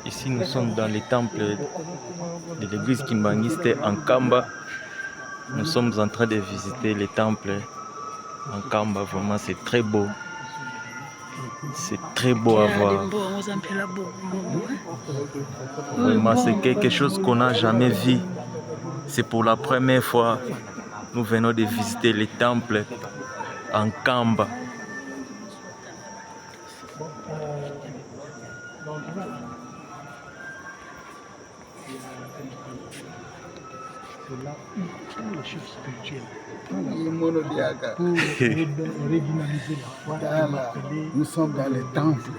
Ici, nous sommes dans les temples de l'église kimbangiste en Kamba. Nous sommes en train de visiter les temples en Kamba. Vraiment, c'est très beau. C'est très beau à voir. Vraiment, c'est quelque chose qu'on n'a jamais vu. C'est pour la première fois nous venons de visiter les temples en Kamba. C'est là où tous les chefs spirituels pour redynamiser la foi. Nous sommes dans les temples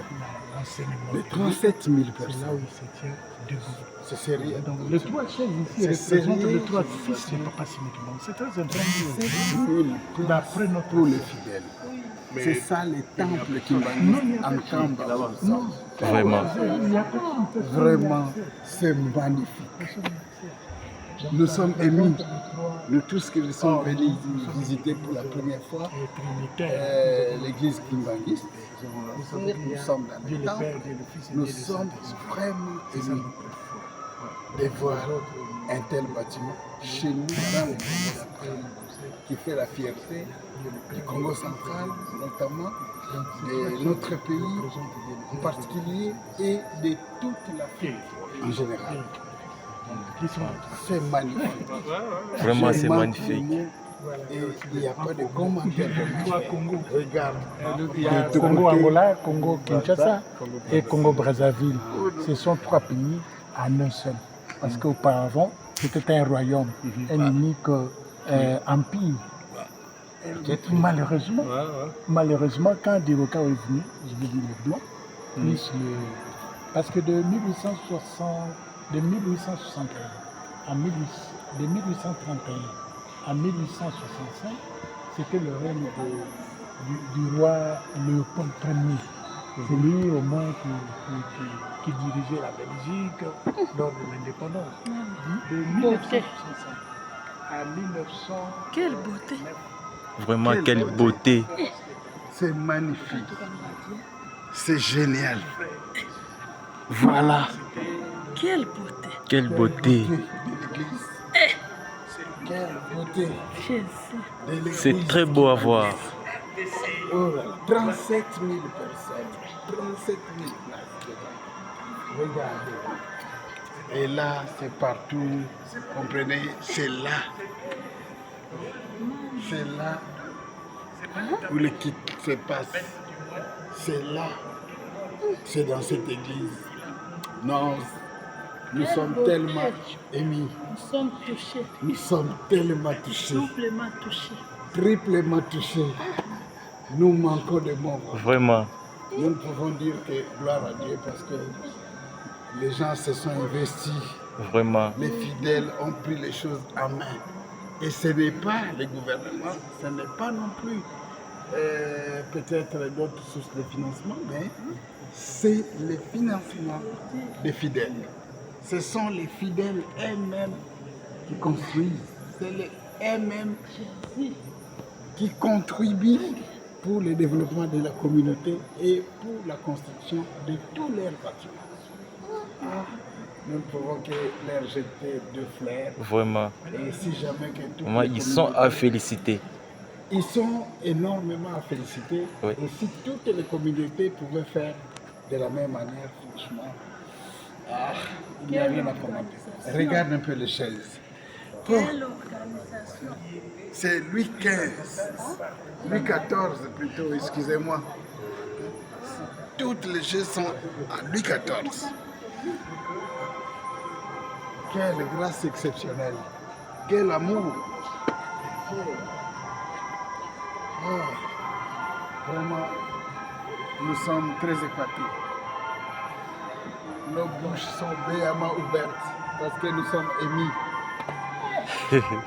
de 37 000 personnes. C'est là où il se tient debout. C'est sérieux. Donc, les trois chefs ici représentent les trois fils de Papa Simétimon. C'est très important. 7 000 pour les fidèles. C'est ça les temples qui manifestent en Kamba. Vraiment. Vraiment, c'est magnifique. Nous sommes émus, nous tous qui sommes venus visiter pour la première fois l'église kimbangiste. Nous sommes dans le temple, nous sommes vraiment émus de voir un tel bâtiment chez nous dans le Congo, qui fait la fierté du Congo central, notamment de notre pays en particulier et de toute l'Afrique en général. C'est magnifique. Vraiment, c'est magnifique. Et il n'y a pas de commentaire. Regarde. Il y a Congo-Angola, Congo-Kinshasa et Congo-Brazzaville. Ce sont trois pays en un seul. Parce qu'auparavant, c'était un royaume, un unique empire. Malheureusement, quand Divoka est venu, je veux dire le blanc, parce que de 1831 à 1865, c'était le règne du roi Léopold Ier. C'est lui au moins qui dirigeait la Belgique lors de l'indépendance. De 1965 à 1900. Quelle beauté! Vraiment, quelle beauté! C'est magnifique. C'est génial. Voilà. Quelle beauté! Quelle beauté! Quelle beauté. C'est très beau à voir. 37 000 personnes. 37 000 places. Regardez. Et là, c'est partout. Comprenez, c'est là. C'est là où le kit se passe. C'est là. C'est dans cette église. Non, nous sommes tellement émus. Nous sommes touchés. Nous sommes tellement touchés. Doublement touchés. Triplement touchés. Nous manquons de mots. Vraiment. Nous ne pouvons dire que gloire à Dieu parce que les gens se sont investis. Vraiment. Les fidèles ont pris les choses en main. Et ce n'est pas le gouvernement, ce n'est pas non plus peut-être d'autres sources de financement, mais c'est le financement des fidèles. Ce sont les fidèles eux-mêmes qui construisent. C'est les eux-mêmes qui contribuent pour le développement de la communauté et pour la construction de tous leurs bâtiments. Nous ne pouvons que leur jeter deux fleurs. Vraiment. Et si jamais que tout Vraiment, ils sont à féliciter. Ils sont énormément à féliciter. Oui. Et si toutes les communautés pouvaient faire de la même manière, franchement, il n'y a rien à commenter. Regarde un peu les chaises. Quelle organisation! C'est Louis XV, Louis XIV plutôt, excusez-moi. Toutes les chaises sont à Louis XIV. Quelle grâce exceptionnelle. Quel amour. Vraiment, nous sommes très épatés. Nos bouches sont béamment ouvertes parce que nous sommes émis.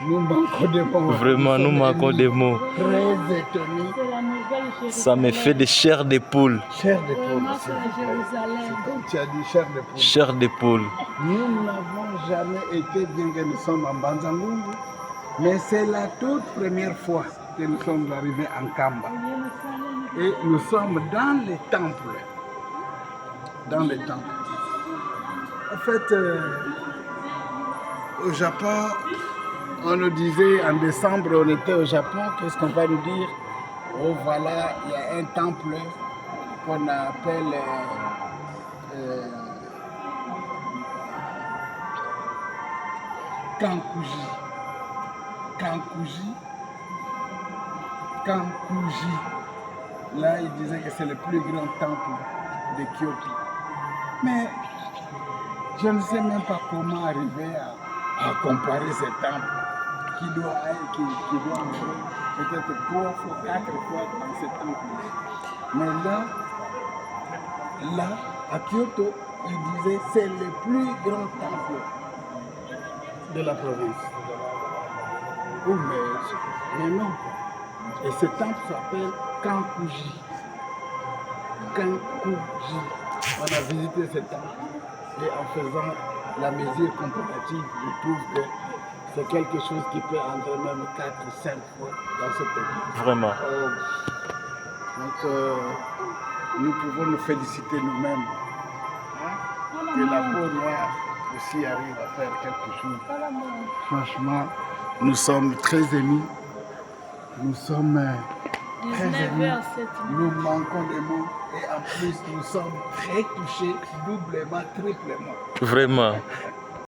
Nous manquons de mots. Vraiment, nous manquons des mots. Très étonnés. Ça me fait des chairs de poule. Chair de poule. C'est comme tu as dit, chair de poule. Chair de poule. Nous n'avons jamais été, bien que nous sommes en Banzangungu, mais c'est la toute première fois que nous sommes arrivés en Kamba. Et nous sommes dans les temples. Dans les temples. En fait, au Japon, on nous disait en décembre, on était au Japon, qu'est-ce qu'on va nous dire? Oh voilà, il y a un temple qu'on appelle Kankuji. Kankuji. Là, il disait que c'est le plus grand temple de Kyoto. Mais je ne sais même pas comment arriver à comparer ces temples qui doit entrer peut-être 3 fois, 4 fois dans ces temples. Mais là, à Kyoto, il disait c'est le plus grand temple de la province. Oh, mais non. Et ce temple s'appelle Kankuji. Kankuji. On a visité ce temple et en faisant la mesure comparative, je trouve que c'est quelque chose qui peut entrer même 4-5 fois dans ce temple. Vraiment. Donc, nous pouvons nous féliciter nous-mêmes que la peau noire aussi arrive à faire quelque chose. Franchement, nous sommes très émus. Nous sommes très 19 émus. heures, 7 Nous manquons de mots et en plus nous sommes très touchés, doublement, triplement. Vraiment.